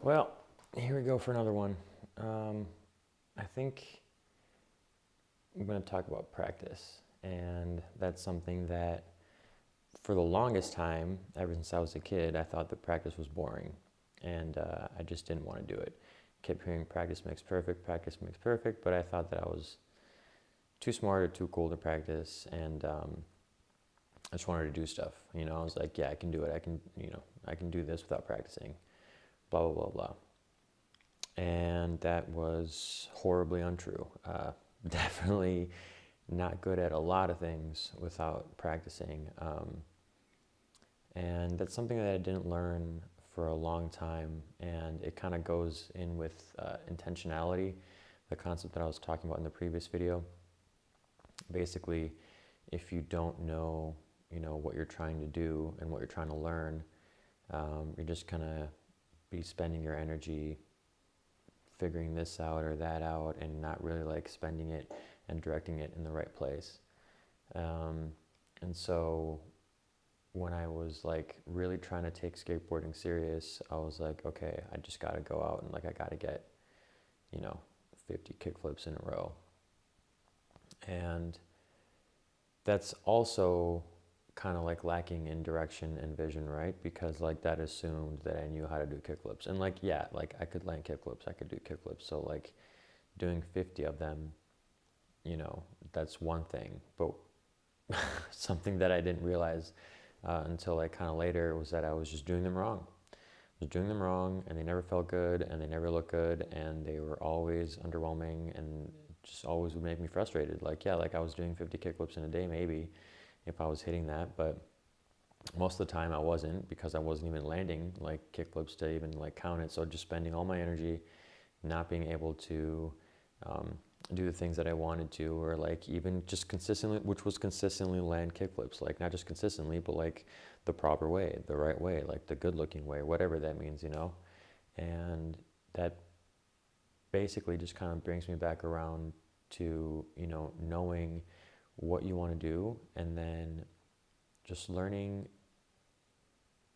Well, here we go for another one. I think I'm going to talk about practice, and that's something that for the longest time, ever since I was a kid, I thought that practice was boring, and I just didn't want to do it. Kept hearing practice makes perfect, but I thought that I was too smart or too cool to practice, and I just wanted to do stuff. I was like, yeah, I can do it. I can do this without practicing. Blah blah blah blah. And that was horribly untrue. Definitely not good at a lot of things without practicing. And that's something that I didn't learn for a long time, and it kind of goes in with intentionality, the concept that I was talking about in the previous video. Basically, if you don't know, what you're trying to do and what you're trying to learn, you're just gonna be spending your energy figuring this out or that out and not really like spending it and directing it in the right place. And so when I was like really trying to take skateboarding serious, I was like, okay, I just got to go out and like I got to get, 50 kickflips in a row. And that's also kind of like lacking in direction and vision, right? Because like that assumed that I knew how to do kickflips. And like, yeah, like I could land kickflips, I could do kickflips. So like doing 50 of them, that's one thing. But something that I didn't realize until like kind of later was that I was just doing them wrong. I was doing them wrong, and they never felt good, and they never looked good, and they were always underwhelming, and just always would make me frustrated. Like, yeah, like I was doing 50 kickflips in a day maybe if I was hitting that, but most of the time I wasn't, because I wasn't even landing like kickflips to even like count it. So just spending all my energy not being able to do the things that I wanted to, or like even just consistently, which was consistently land kickflips, like not just consistently, but like the proper way, the right way, like the good looking way, whatever that means, and that basically just kind of brings me back around to, knowing what you want to do, and then just learning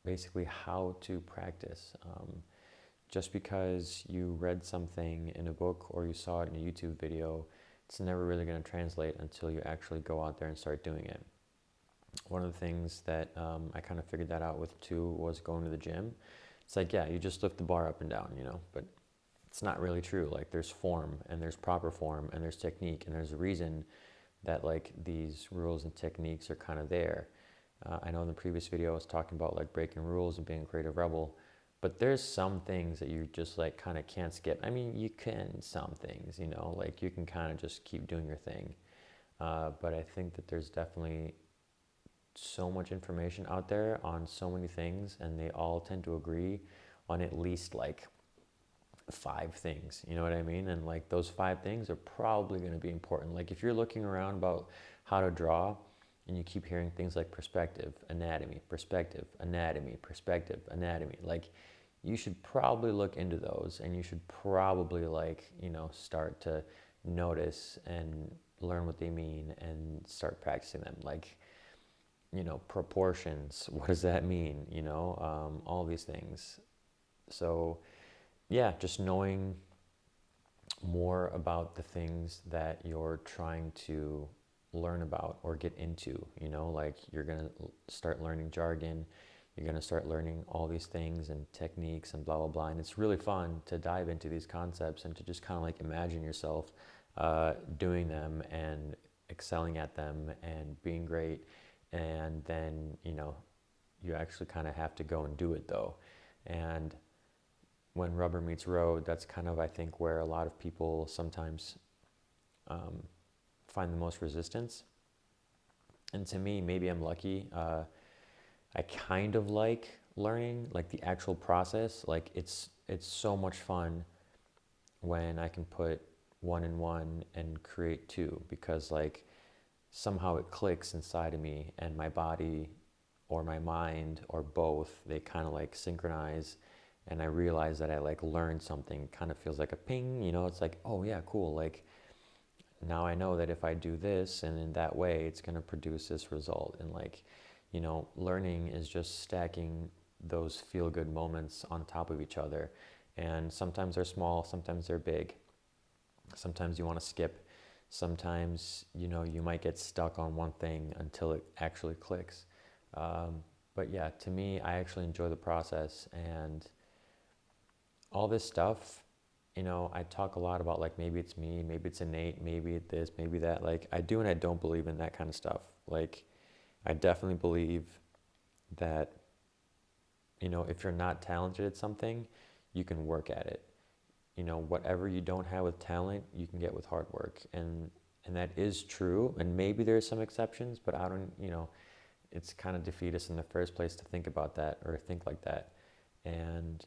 basically how to practice. Just because you read something in a book or you saw it in a YouTube video, it's never really going to translate until you actually go out there and start doing it. One of the things that I kind of figured that out with too was going to the gym. It's like, yeah, you just lift the bar up and down, but it's not really true. Like there's form, and there's proper form, and there's technique, and there's a reason that like these rules and techniques are kind of there. I know in the previous video I was talking about like breaking rules and being a creative rebel, but there's some things that you just like kind of can't skip. I mean, you can some things, like you can kind of just keep doing your thing. But I think that there's definitely so much information out there on so many things, and they all tend to agree on at least like 5 things, you know what I mean? And like those 5 things are probably going to be important. Like if you're looking around about how to draw, and you keep hearing things like perspective, anatomy, like you should probably look into those, and you should probably like, start to notice and learn what they mean and start practicing them. Like, proportions, what does that mean? All these things. So yeah, just knowing more about the things that you're trying to learn about or get into, like you're going to start learning jargon, you're going to start learning all these things and techniques and blah, blah, blah. And it's really fun to dive into these concepts and to just kind of like imagine yourself doing them and excelling at them and being great. And then, you actually kind of have to go and do it though. And when rubber meets road, that's kind of, I think, where a lot of people sometimes find the most resistance. And to me, maybe I'm lucky. I kind of like learning, like the actual process. Like it's so much fun when I can put 1 and 1 and create 2, because like somehow it clicks inside of me, and my body or my mind or both, they kind of like synchronize, and I realize that I like learned something. Kind of feels like a ping, it's like, oh yeah, cool, like now I know that if I do this and in that way, it's going to produce this result. And like, learning is just stacking those feel-good moments on top of each other. And sometimes they're small, sometimes they're big. Sometimes you want to skip. Sometimes, you might get stuck on one thing until it actually clicks. But yeah, to me, I actually enjoy the process, and all this stuff, I talk a lot about like maybe it's me, maybe it's innate, maybe it's this, maybe that. Like I do and I don't believe in that kind of stuff. Like I definitely believe that, if you're not talented at something, you can work at it. Whatever you don't have with talent, you can get with hard work. And that is true. And maybe there's some exceptions, but I don't, it's kind of defeatist in the first place to think about that or think like that. And,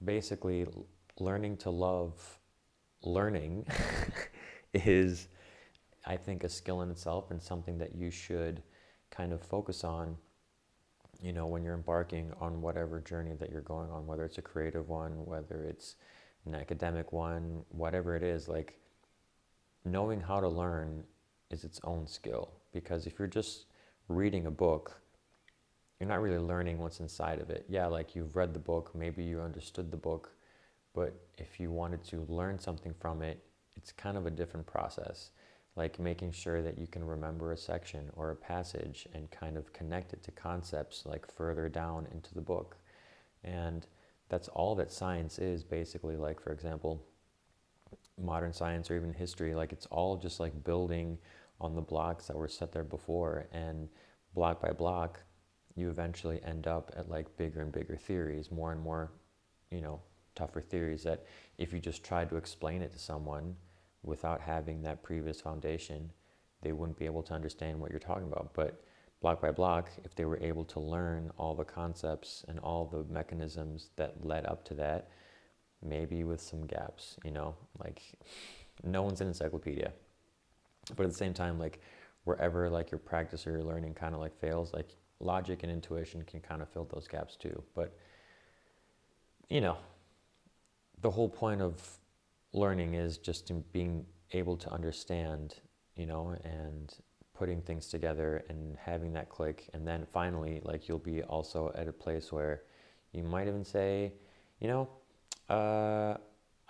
basically learning to love learning is, I think, a skill in itself and something that you should kind of focus on, when you're embarking on whatever journey that you're going on, whether it's a creative one, whether it's an academic one, whatever it is, like knowing how to learn is its own skill. Because if you're just reading a book, you're not really learning what's inside of it. Yeah, like you've read the book, maybe you understood the book, but if you wanted to learn something from it, it's kind of a different process. Like making sure that you can remember a section or a passage and kind of connect it to concepts like further down into the book. And that's all that science is basically. Like, for example, modern science or even history, like it's all just like building on the blocks that were set there before, and block by block you eventually end up at like bigger and bigger theories, more and more, tougher theories that if you just tried to explain it to someone without having that previous foundation, they wouldn't be able to understand what you're talking about. But block by block, if they were able to learn all the concepts and all the mechanisms that led up to that, maybe with some gaps, like no one's an encyclopedia. But at the same time, like wherever like your practice or your learning kind of like fails, like logic and intuition can kind of fill those gaps too. But, the whole point of learning is just in being able to understand, and putting things together and having that click. And then finally, like you'll be also at a place where you might even say, you know, uh,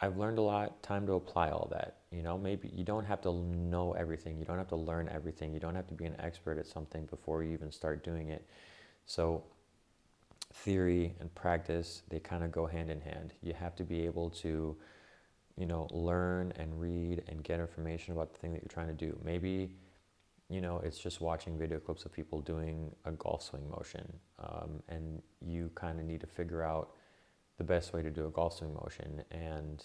I've learned a lot, time to apply all that. Maybe you don't have to know everything. You don't have to learn everything. You don't have to be an expert at something before you even start doing it. So theory and practice, they kind of go hand in hand. You have to be able to, learn and read and get information about the thing that you're trying to do. Maybe, it's just watching video clips of people doing a golf swing motion, and you kind of need to figure out the best way to do a golf swing motion. And,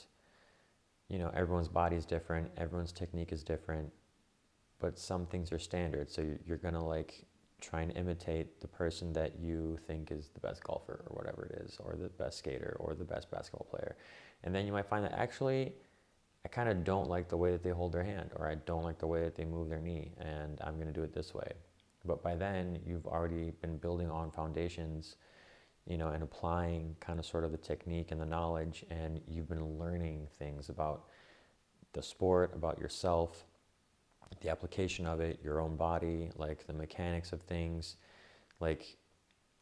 everyone's body is different, everyone's technique is different, but some things are standard. So you're going to like try and imitate the person that you think is the best golfer or whatever it is, or the best skater or the best basketball player. And then you might find that actually I kind of don't like the way that they hold their hand, or I don't like the way that they move their knee, and I'm going to do it this way. But by then you've already been building on foundations, and applying kind of sort of the technique and the knowledge, and you've been learning things about the sport, about yourself, the application of it, your own body, like the mechanics of things. Like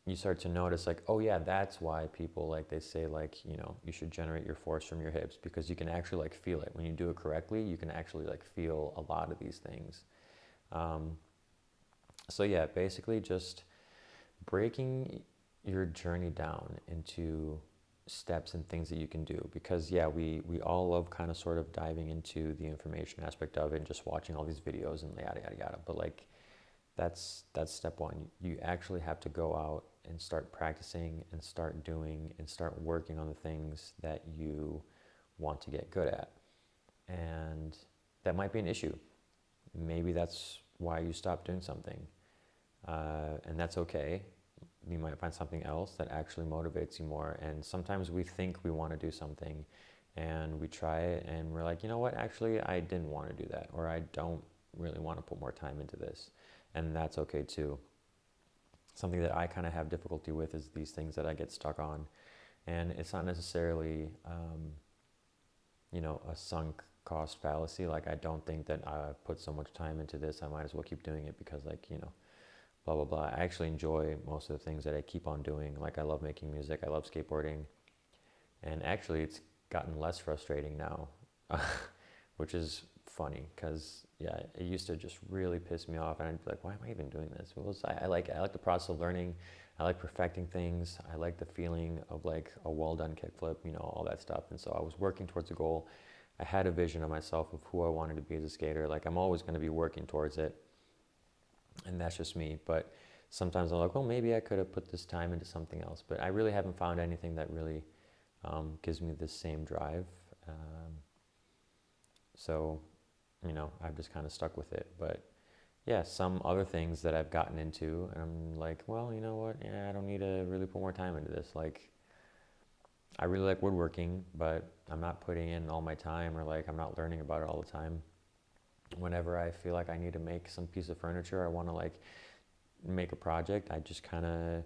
you start to notice like, oh yeah, that's why people like, they say like, you should generate your force from your hips, because you can actually like feel it. When you do it correctly, you can actually like feel a lot of these things. So yeah, basically just breaking your journey down into steps and things that you can do. Because yeah, we all love kind of sort of diving into the information aspect of it and just watching all these videos and yada yada yada. But like that's step one. You actually have to go out and start practicing and start doing and start working on the things that you want to get good at. And that might be an issue. Maybe that's why you stop doing something. And that's okay. You might find something else that actually motivates you more. And sometimes we think we want to do something and we try it and we're like, you know what, actually I didn't want to do that, or I don't really want to put more time into this. And that's okay too. Something that I kind of have difficulty with is these things that I get stuck on. And it's not necessarily, a sunk cost fallacy. Like I don't think that I've put so much time into this, I might as well keep doing it because blah, blah, blah. I actually enjoy most of the things that I keep on doing. Like I love making music, I love skateboarding, And actually, it's gotten less frustrating now, which is funny because yeah, it used to just really piss me off, and I'd be like, why am I even doing this? Well, I like the process of learning. I like perfecting things. I like the feeling of like a well done kickflip, you know, all that stuff. And so I was working towards a goal. I had a vision of myself of who I wanted to be as a skater. Like I'm always going to be working towards it, and that's just me. But sometimes I'm like, well, maybe I could have put this time into something else. But I really haven't found anything that really gives me the same drive. So, you know, I've just kind of stuck with it. But yeah, some other things that I've gotten into, and I'm like, well, you know what? Yeah, I don't need to really put more time into this. Like, I really like woodworking, but I'm not putting in all my time, or like I'm not learning about it all the time. Whenever I feel like I need to make some piece of furniture, I want to like make a project, I just kind of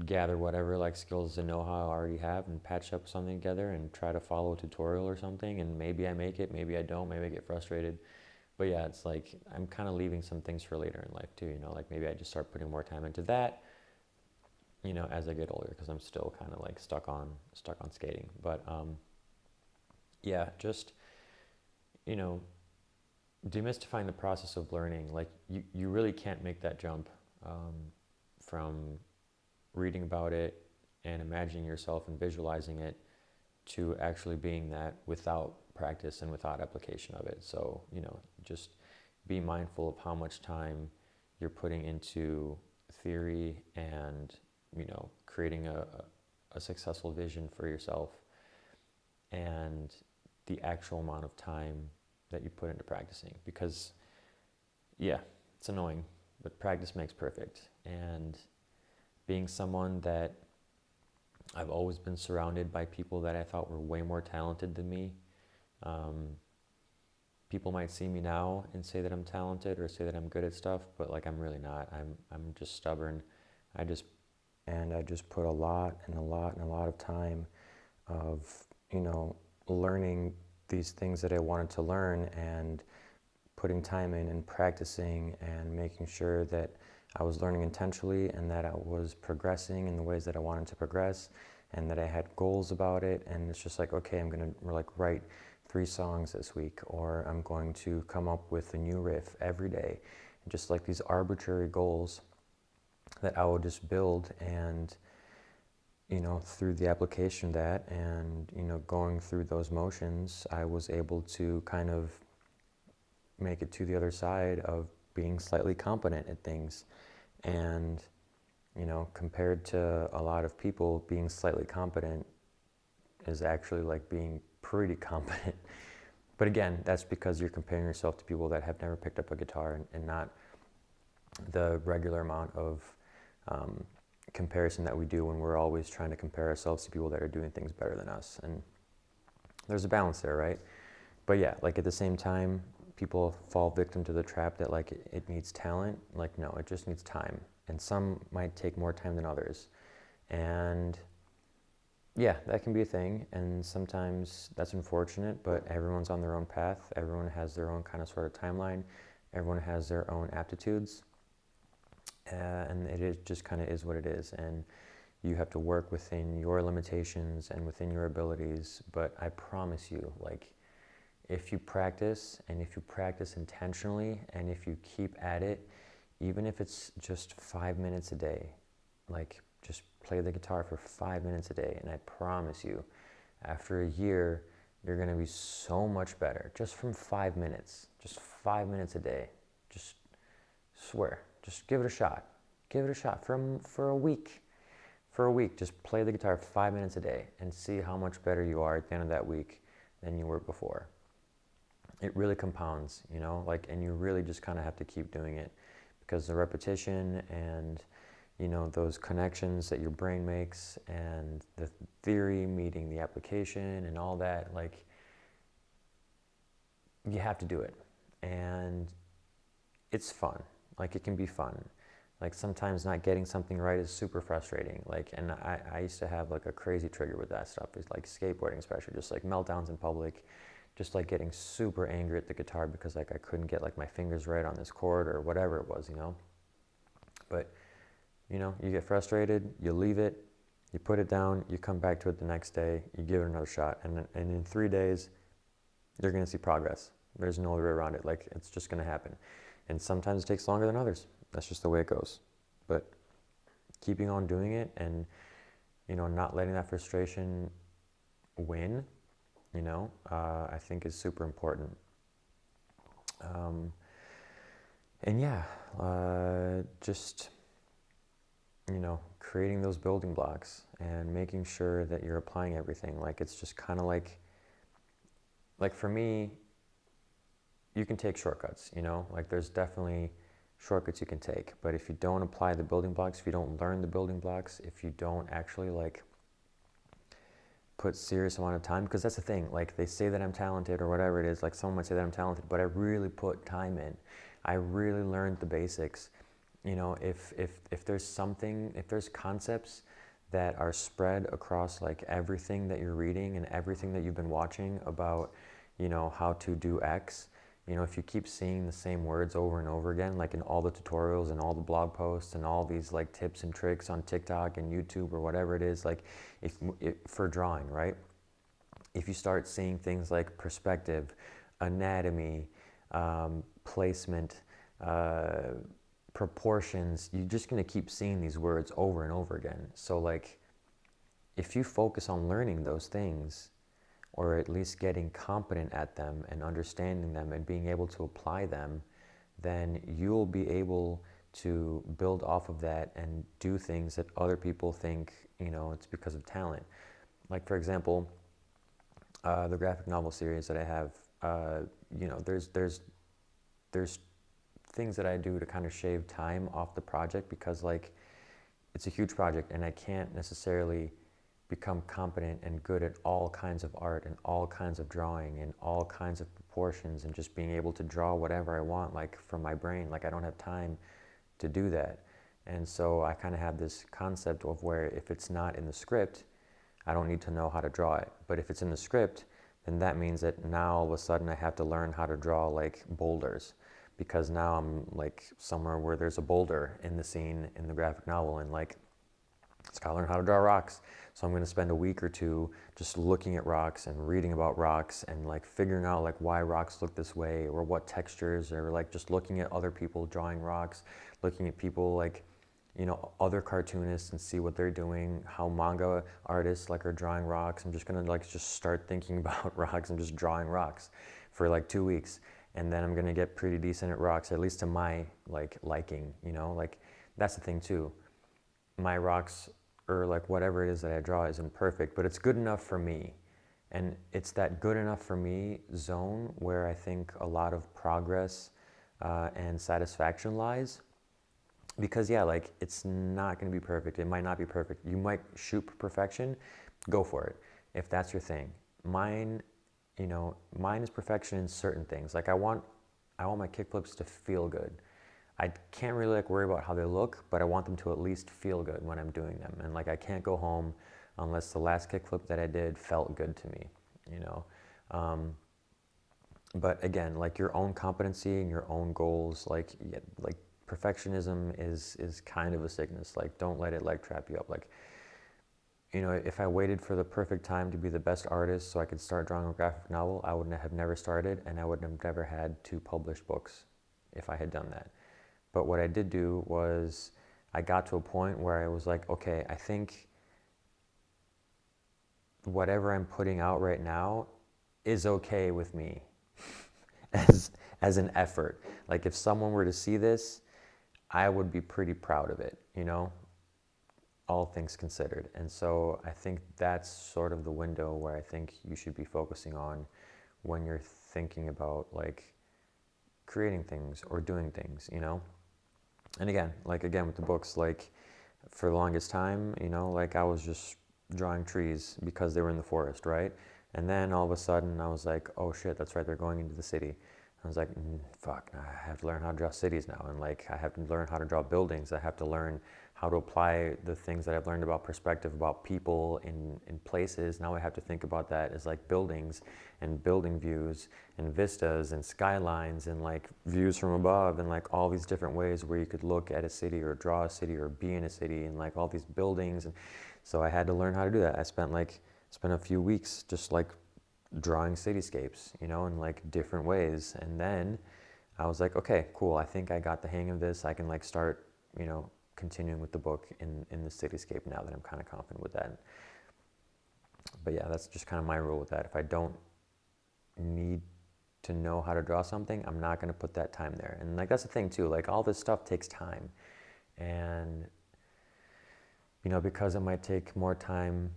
gather whatever like skills and know-how I already have and patch up something together and try to follow a tutorial or something, and maybe I make it, maybe I don't, maybe I get frustrated. But yeah, it's like I'm kind of leaving some things for later in life too, you know, like maybe I just start putting more time into that, you know, as I get older, because I'm still kind of like stuck on skating. But yeah, just, you know, demystifying the process of learning. Like you really can't make that jump from reading about it and imagining yourself and visualizing it to actually being that without practice and without application of it. So, you know, just be mindful of how much time you're putting into theory and, you know, creating a successful vision for yourself, and the actual amount of time that you put into practicing. Because, yeah, it's annoying, but practice makes perfect. And being someone that I've always been surrounded by people that I thought were way more talented than me. People might see me now and say that I'm talented or say that I'm good at stuff, but like I'm really not. I'm just stubborn. I just put a lot of time of, you know, learning these things that I wanted to learn, and putting time in and practicing and making sure that I was learning intentionally and that I was progressing in the ways that I wanted to progress, and that I had goals about it. And it's just like, okay, I'm going to like write 3 songs this week, or I'm going to come up with a new riff every day. And just like these arbitrary goals that I would just build, and, you know, through the application of that and, you know, going through those motions, I was able to kind of make it to the other side of being slightly competent at things. And, you know, compared to a lot of people, being slightly competent is actually like being pretty competent. But again, that's because you're comparing yourself to people that have never picked up a guitar, and not the regular amount of comparison that we do when we're always trying to compare ourselves to people that are doing things better than us. And there's a balance there, right? But yeah, like at the same time, people fall victim to the trap that like it needs talent. Like, no, it just needs time. And some might take more time than others. And yeah, that can be a thing. And sometimes that's unfortunate, but everyone's on their own path. Everyone has their own kind of sort of timeline. Everyone has their own aptitudes. And just kind of is what it is. And you have to work within your limitations and within your abilities. But I promise you, like, if you practice, and if you practice intentionally, and if you keep at it, even if it's just 5 minutes a day, like just play the guitar for 5 minutes a day, and I promise you, after a year, you're going to be so much better just from 5 minutes, just 5 minutes a day. Just swear, just give it a shot. Give it a shot for a week. For a week, just play the guitar 5 minutes a day and see how much better you are at the end of that week than you were before. It really compounds, you know, like, and you really just kind of have to keep doing it, because the repetition and, you know, those connections that your brain makes, and the theory meeting the application and all that, like, you have to do it. And it's fun. Like, it can be fun. Like, sometimes not getting something right is super frustrating. Like, and I used to have like a crazy trigger with that stuff. It's like skateboarding, especially, just like meltdowns in public, just like getting super angry at the guitar because like I couldn't get like my fingers right on this chord or whatever it was, you know. But, you know, you get frustrated, you leave it, You put it down, you come back to it the next day, you give it another shot, and in 3 days, you're going to see progress. There's no other way around it. Like, it's just going to happen. And sometimes it takes longer than others. That's just the way it goes. But keeping on doing it and, not letting that frustration win, I think is super important. And yeah, just, creating those building blocks and making sure that you're applying everything. Like, it's just kind of like for me, you can take shortcuts, like there's definitely shortcuts you can take, but if you don't apply the building blocks, if you don't learn the building blocks, if you don't actually like put serious amount of time, because that's the thing, like they say that I'm talented or whatever it is, like someone might say that I'm talented, but I really put time in. I really learned the basics. If there's something, if there's concepts that are spread across like everything that you're reading and everything that you've been watching about, how to do X, if you keep seeing the same words over and over again, like in all the tutorials and all the blog posts and all these like tips and tricks on TikTok and YouTube or whatever it is, like if for drawing, right? If you start seeing things like perspective, anatomy, placement, proportions, you're just going to keep seeing these words over and over again. So like, if you focus on learning those things, or at least getting competent at them and understanding them and being able to apply them, then you'll be able to build off of that and do things that other people think, it's because of talent. Like, for example, the graphic novel series that I have, there's things that I do to kind of shave time off the project, because like it's a huge project and I can't necessarily become competent and good at all kinds of art and all kinds of drawing and all kinds of proportions and just being able to draw whatever I want, like from my brain. Like, I don't have time to do that. And so I kind of have this concept of where if it's not in the script, I don't need to know how to draw it. But if it's in the script, then that means that now all of a sudden I have to learn how to draw like boulders, because now I'm like somewhere where there's a boulder in the scene in the graphic novel, and like it's gotta learn how to draw rocks. So I'm going to spend a week or two just looking at rocks and reading about rocks and like figuring out like why rocks look this way or what textures, or like just looking at other people drawing rocks, looking at people like, other cartoonists and see what they're doing, how manga artists like are drawing rocks. I'm just going to like just start thinking about rocks and just drawing rocks for like 2 weeks. And then I'm going to get pretty decent at rocks, at least to my like liking, like that's the thing too. My rocks, or like whatever it is that I draw, isn't perfect, but it's good enough for me. And it's that good enough for me zone where I think a lot of progress and satisfaction lies. Because yeah, like it's not going to be perfect. It might not be perfect. You might shoot for perfection. Go for it if that's your thing. Mine is perfection in certain things. Like I want my kickflips to feel good. I can't really like worry about how they look, but I want them to at least feel good when I'm doing them. And like I can't go home unless the last kickflip that I did felt good to me, But again, like your own competency and your own goals, like perfectionism is kind of a sickness. Like don't let it like trap you up. Like, if I waited for the perfect time to be the best artist so I could start drawing a graphic novel, I would have never started, and I would have never had 2 published books if I had done that. But what I did do was I got to a point where I was like, okay, I think whatever I'm putting out right now is okay with me as an effort. Like if someone were to see this, I would be pretty proud of it, all things considered. And so I think that's sort of the window where I think you should be focusing on when you're thinking about like creating things or doing things, And again with the books, like for the longest time, like I was just drawing trees because they were in the forest, right? And then all of a sudden I was like, oh shit, that's right, they're going into the city. I was like, fuck, I have to learn how to draw cities now. And like, I have to learn how to draw buildings. I have to learn how to apply the things that I've learned about perspective, about people in places. Now I have to think about that as like buildings and building views and vistas and skylines and like views from above and like all these different ways where you could look at a city or draw a city or be in a city and like all these buildings. And So I had to learn how to do that. I spent a few weeks just like drawing cityscapes, you know, in like different ways. And then I was like, okay, cool. I think I got the hang of this. I can like start, you know, continuing with the book in the cityscape now that I'm kind of confident with that. But yeah, that's just kind of my rule with that. If I don't need to know how to draw something, I'm not going to put that time there. And like that's the thing too, like all this stuff takes time. And you know, because it might take more time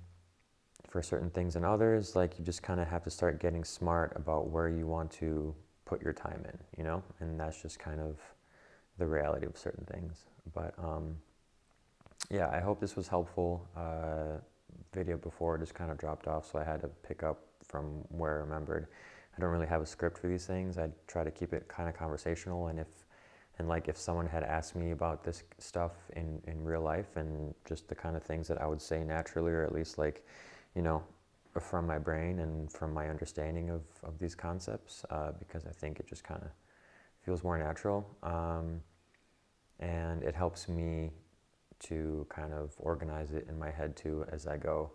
for certain things than others, like you just kind of have to start getting smart about where you want to put your time in, you know? And that's just kind of the reality of certain things. But yeah, I hope this was helpful. Video before just kind of dropped off, so I had to pick up from where I remembered. I don't really have a script for these things. I try to keep it kind of conversational, and if someone had asked me about this stuff in real life and just the kind of things that I would say naturally, or at least like, you know, from my brain and from my understanding of these concepts, because I think it just kind of feels more natural, and it helps me to kind of organize it in my head too as I go.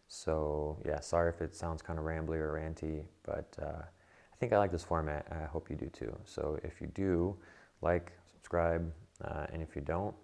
So yeah, sorry if it sounds kind of rambly or ranty, but I think I like this format. I hope you do too. So if you do, like, subscribe, and if you don't,